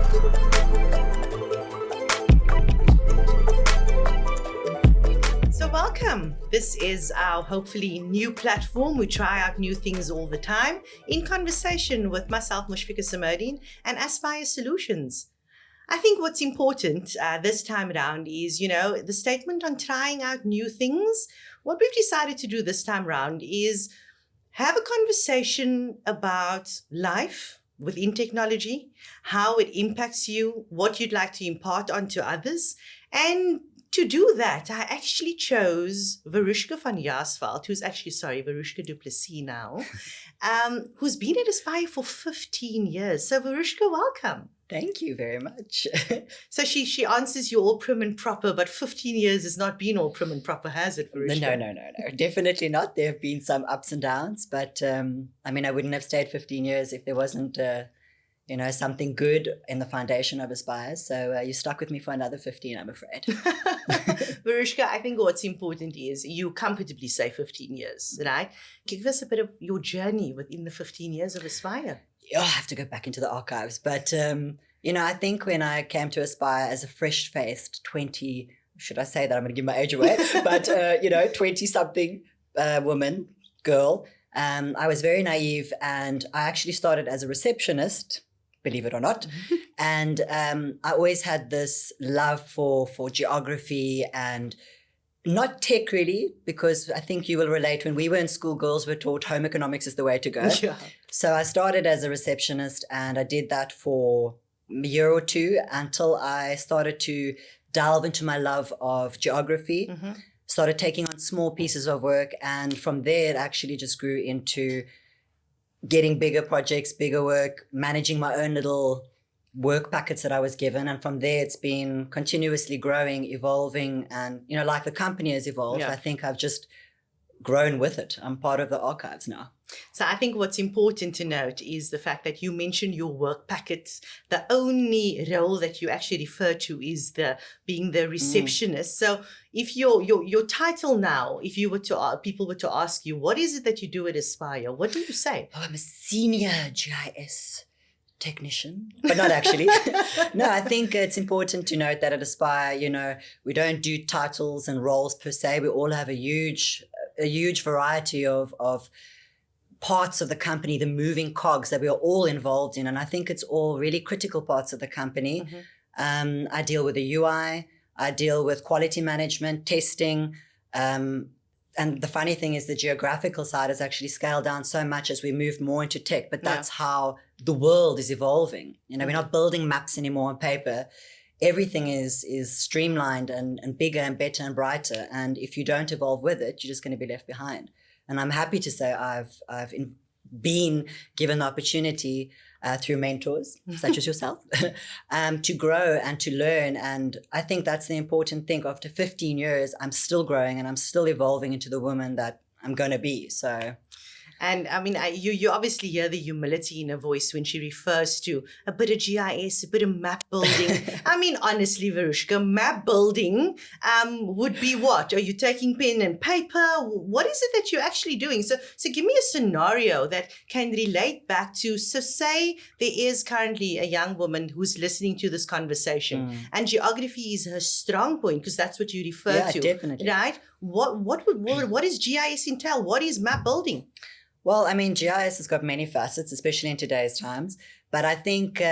So welcome. This is our hopefully new platform. We try out new things all the time in conversation with myself, Mushfiqoh Samodien, and Aspire Solutions. I think what's important this time around is, the statement on trying out new things. What we've decided to do this time around is have a conversation about life within technology, how it impacts you, what you'd like to impart onto others. And to do that, I actually chose Verushka Verushka Du Plessis now, who's been at Aspire for 15 years. So Verushka, welcome. Thank you very much. So she answers you all prim and proper, but 15 years has not been all prim and proper, has it, Verushka? No. Definitely not. There have been some ups and downs, but I wouldn't have stayed 15 years if there wasn't, something good in the foundation of Aspire. So you stuck with me for another 15, I'm afraid. Verushka, I think what's important is you comfortably say 15 years, right? Give us a bit of your journey within the 15 years of Aspire. I have to go back into the archives. But, I think when I came to Aspire as a fresh-faced 20, should I say that? I'm going to give my age away, but, 20-something girl, I was very naive, and I actually started as a receptionist, believe it or not. And I always had this love for geography and not tech really, because I think you will relate. When we were in school, girls were taught home economics is the way to go. Yeah. So I started as a receptionist, and I did that for a year or two until I started to delve into my love of geography, started taking on small pieces of work. And from there, it actually just grew into getting bigger projects, bigger work, managing my own little work packets that I was given. And from there, it's been continuously growing, evolving. And, like the company has evolved, I think I've just grown with it. I'm part of the archives now. So I think what's important to note is the fact that you mentioned your work packets. The only role that you actually refer to is being the receptionist. So if your title now, if you were to people were to ask you, what is it that you do at Aspire? What do you say? Oh, I'm a senior GIS technician, but not actually. No, I think it's important to note that at Aspire, we don't do titles and roles per se. We all have a huge variety of parts of the company, the moving cogs that we are all involved in. And I think it's all really critical parts of the company. I deal with the UI, I deal with quality management, testing. And the funny thing is the geographical side has actually scaled down so much as we moved more into tech, but that's how the world is evolving. We're not building maps anymore on paper. Everything is streamlined and bigger and better and brighter. And if you don't evolve with it, you're just going to be left behind. And I'm happy to say I've been given the opportunity through mentors such as yourself to grow and to learn. And I think that's the important thing. After 15 years, I'm still growing and I'm still evolving into the woman that I'm going to be. So. And you obviously hear the humility in her voice when she refers to a bit of GIS, a bit of map building. Honestly, Verushka, map building would be what? Are you taking pen and paper? What is it that you're actually doing? So give me a scenario that can relate back to, so say there is currently a young woman who's listening to this conversation and geography is her strong point, because that's what you refer to. Definitely. Right? What does GIS entail? What is map building? Well, GIS has got many facets, especially in today's times. But I think,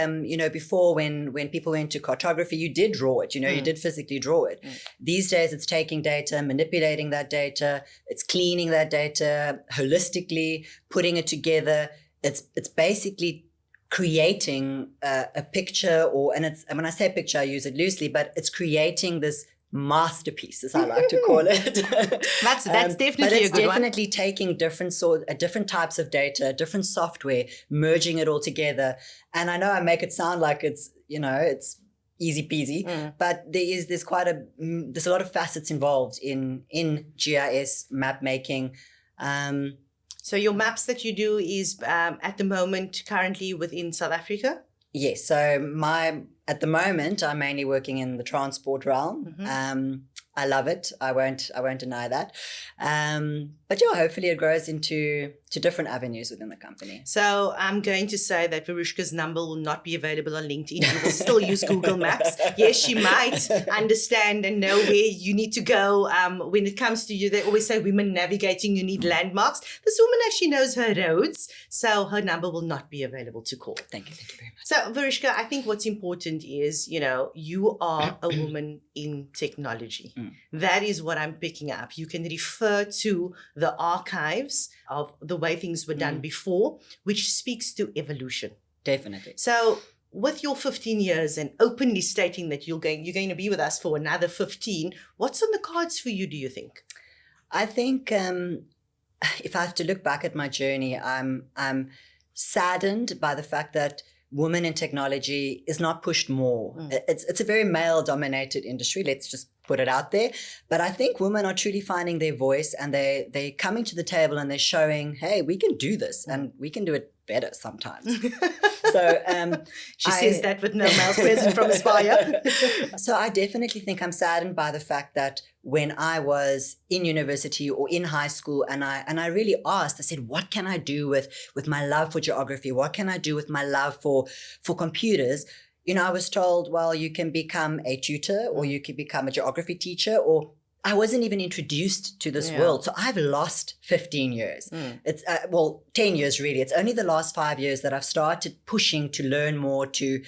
before when people went to cartography, you did draw it, you did physically draw it. These days, it's taking data, manipulating that data, it's cleaning that data holistically, putting it together. It's basically creating a picture, and when I say picture, I use it loosely, but it's creating this masterpiece, as I like to call it. That's definitely but it's a good definitely one. Taking different types of data, different software, merging it all together. And I know I make it sound like it's easy peasy, but there's a lot of facets involved in GIS map making. So your maps that you do is at the moment currently within South Africa? Yes. So at the moment, I'm mainly working in the transport realm. I love it. I won't deny that. But yeah, hopefully it grows into different avenues within the company. So I'm going to say that Verushka's number will not be available on LinkedIn. You will still use Google Maps. Yes, she might understand and know where you need to go. When it comes to you, they always say women navigating, you need landmarks. This woman actually knows her roads, so her number will not be available to call. Thank you very much. So Verushka, I think what's important is, you are a woman in technology. That is what I'm picking up. You can refer to the archives of the way things were done before, which speaks to evolution. Definitely. So with your 15 years and openly stating that you're going to be with us for another 15, what's on the cards for you, do you think? I think if I have to look back at my journey, I'm saddened by the fact that women in technology is not pushed more. It's a very male-dominated industry, let's just put it out there. But I think women are truly finding their voice, and they're coming to the table and they're showing, hey, we can do this and we can do it better sometimes. So she says that with no males present from Aspire. So I definitely think I'm saddened by the fact that when I was in university or in high school, and I really asked, I said, what can I do with my love for geography? What can I do with my love for computers? I was told, well, you can become a tutor, or you can become a geography teacher, or I wasn't even introduced to this world. So I've lost 15 years. It's 10 years really. It's only the last 5 years that I've started pushing to learn more, to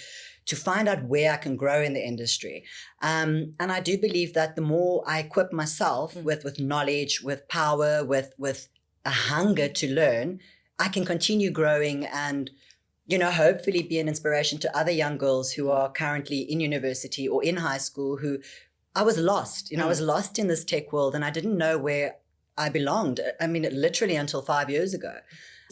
find out where I can grow in the industry. And I do believe that the more I equip myself with knowledge, with power, with a hunger to learn, I can continue growing and hopefully be an inspiration to other young girls who are currently in university or in high school who I was lost. I was lost in this tech world and I didn't know where I belonged. I mean, literally until 5 years ago.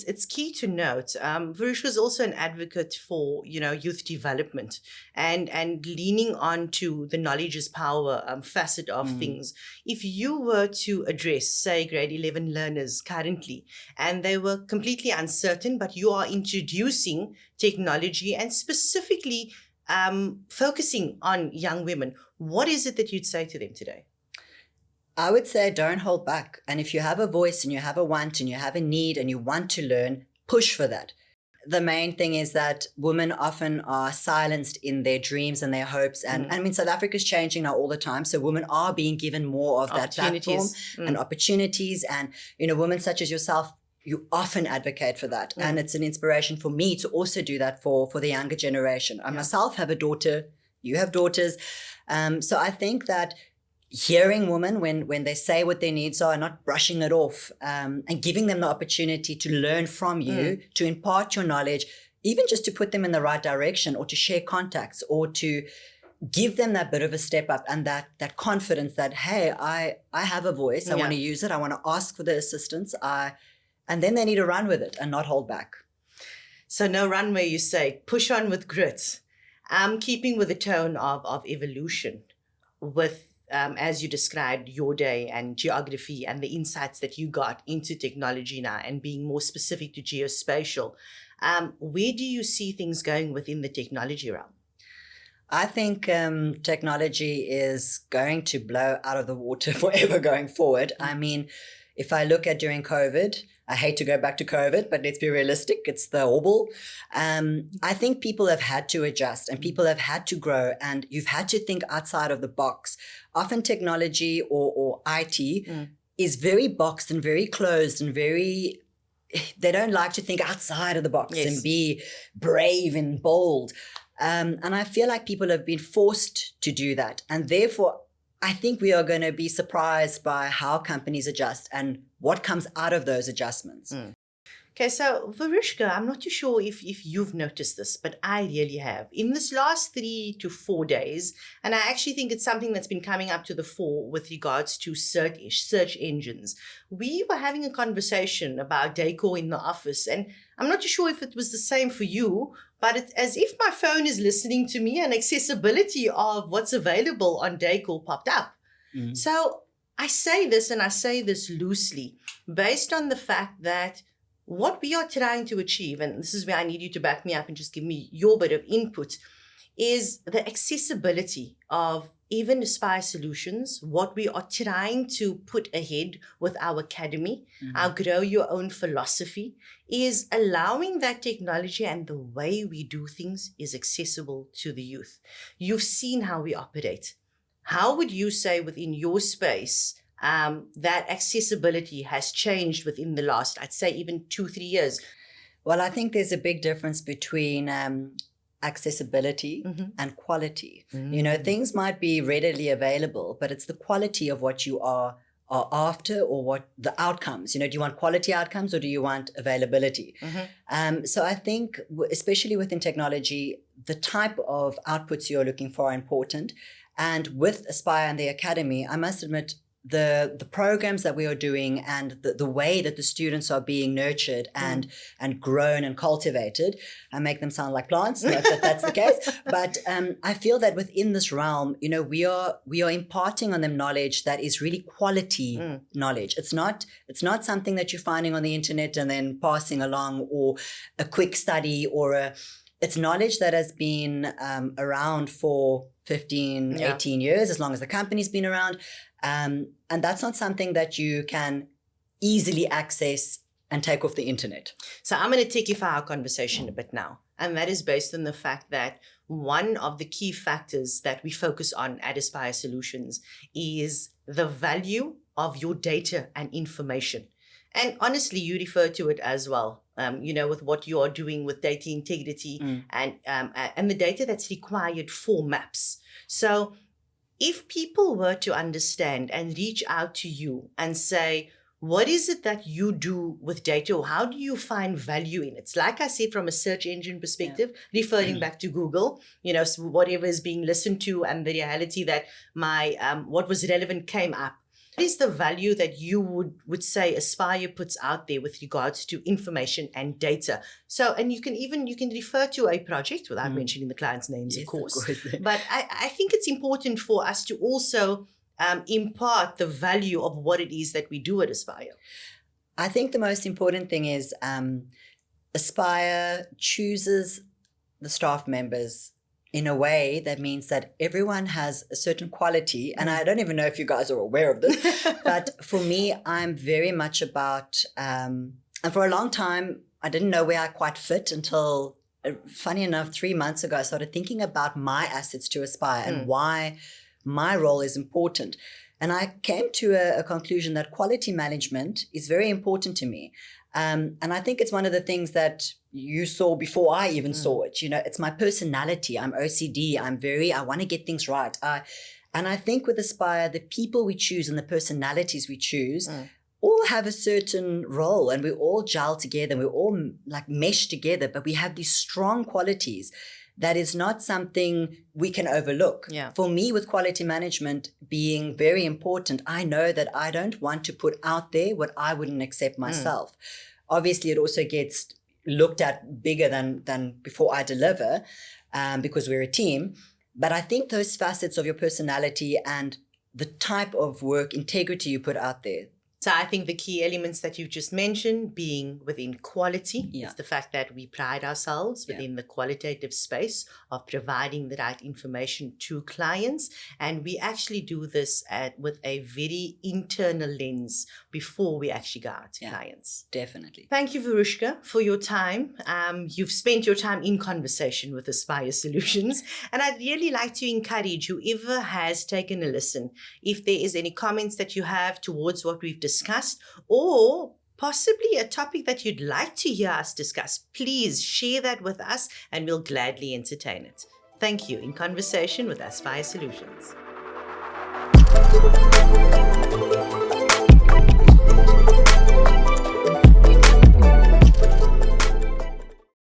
It's key to note, Verushka is also an advocate for, youth development and leaning on to the knowledge is power facet of things. If you were to address, say, grade 11 learners currently, and they were completely uncertain, but you are introducing technology and specifically focusing on young women, what is it that you'd say to them today? I would say don't hold back. And if you have a voice and you have a want and you have a need and you want to learn, push for that. The main thing is that women often are silenced in their dreams and their hopes. And I mean, South Africa is changing now all the time. So women are being given more of that platform and opportunities. And, women such as yourself, you often advocate for that. And it's an inspiration for me to also do that for the younger generation. I myself have a daughter. You have daughters. So I think that hearing women when they say what their needs are and not brushing it off and giving them the opportunity to learn from you, to impart your knowledge, even just to put them in the right direction or to share contacts or to give them that bit of a step up and that confidence that, hey, I have a voice. I want to use it. I want to ask for the assistance. And then they need to run with it and not hold back. So no runway, you say, push on with grit. Keeping with the tone of evolution with as you described your day and geography and the insights that you got into technology now and being more specific to geospatial, where do you see things going within the technology realm? I think technology is going to blow out of the water forever going forward. I mean, if I look at during COVID, I hate to go back to COVID, but let's be realistic. It's the wobble. I think people have had to adjust and people have had to grow and you've had to think outside of the box. Often technology or IT is very boxed and very closed and they don't like to think outside of the box and be brave and bold. And I feel like people have been forced to do that. And therefore, I think we are going to be surprised by how companies adjust and what comes out of those adjustments. Okay, so Verushka, I'm not too sure if you've noticed this, but I really have. In this last 3 to 4 days, and I actually think it's something that's been coming up to the fore with regards to search engines. We were having a conversation about decor in the office, and I'm not too sure if it was the same for you, but it's as if my phone is listening to me and accessibility of what's available on decor popped up. So I say this, and I say this loosely, based on the fact that what we are trying to achieve, and this is where I need you to back me up and just give me your bit of input, is the accessibility of even Aspire Solutions, what we are trying to put ahead with our academy, our Grow Your Own philosophy, is allowing that technology and the way we do things is accessible to the youth. You've seen how we operate. How would you say within your space that accessibility has changed within the last, I'd say even 2-3 years? Well, I think there's a big difference between accessibility and quality. You know, things might be readily available, but it's the quality of what you are after, or what the outcomes. You know, do you want quality outcomes or do you want availability? So I think, especially within technology, the type of outputs you're looking for are important. And with Aspire and the Academy, I must admit, the programs that we are doing and the way that the students are being nurtured and grown and cultivated, I make them sound like plants, not that that's the case, but I feel that within this realm, you know, we are imparting on them knowledge that is really quality knowledge. It's not something that you're finding on the internet and then passing along, or a quick study, or it's knowledge that has been around for 15, 18 years, as long as the company's been around. And that's not something that you can easily access and take off the internet. So I'm going to take you for our conversation a bit now. And that is based on the fact that one of the key factors that we focus on at Aspire Solutions is the value of your data and information. And honestly, you refer to it as well, you know, with what you are doing with data integrity and the data that's required for maps. So if people were to understand and reach out to you and say, what is it that you do with data, or how do you find value in it? It's like I said, from a search engine perspective, referring back to Google, you know, so whatever is being listened to and the reality that my what was relevant came up. What is the value that you would say Aspire puts out there with regards to information and data? So, and you can refer to a project without mentioning the client's names, Yes, of course. of course. But I think it's important for us to also impart the value of what it is that we do at Aspire. I think the most important thing is Aspire chooses the staff members in a way that means that everyone has a certain quality. And I don't even know if you guys are aware of this, but for me, I'm very much about, and for a long time, I didn't know where I quite fit until, funny enough, 3 months ago, I started thinking about my assets to Aspire and why my role is important. And I came to a conclusion that quality management is very important to me. And I think it's one of the things that you saw before I even saw it. You know, it's my personality. I'm OCD. I want to get things right. And I think with Aspire, the people we choose and the personalities we choose all have a certain role, and we all gel together and we all like mesh together, but we have these strong qualities that is not something we can overlook. Yeah. For me, with quality management being very important, I know that I don't want to put out there what I wouldn't accept myself. Obviously, it also gets looked at bigger than before I deliver, because we're a team. But I think those facets of your personality and the type of work integrity you put out there. So I think the key elements that you've just mentioned being within quality is the fact that we pride ourselves within the qualitative space of providing the right information to clients. And we actually do this with a very internal lens before we actually go out to clients. Definitely. Thank you, Verushka, for your time. You've spent your time in conversation with Aspire Solutions. And I'd really like to encourage whoever has taken a listen, if there is any comments that you have towards what we've discussed, or possibly a topic that you'd like to hear us discuss, please share that with us and we'll gladly entertain it. Thank you. In conversation with Aspire Solutions.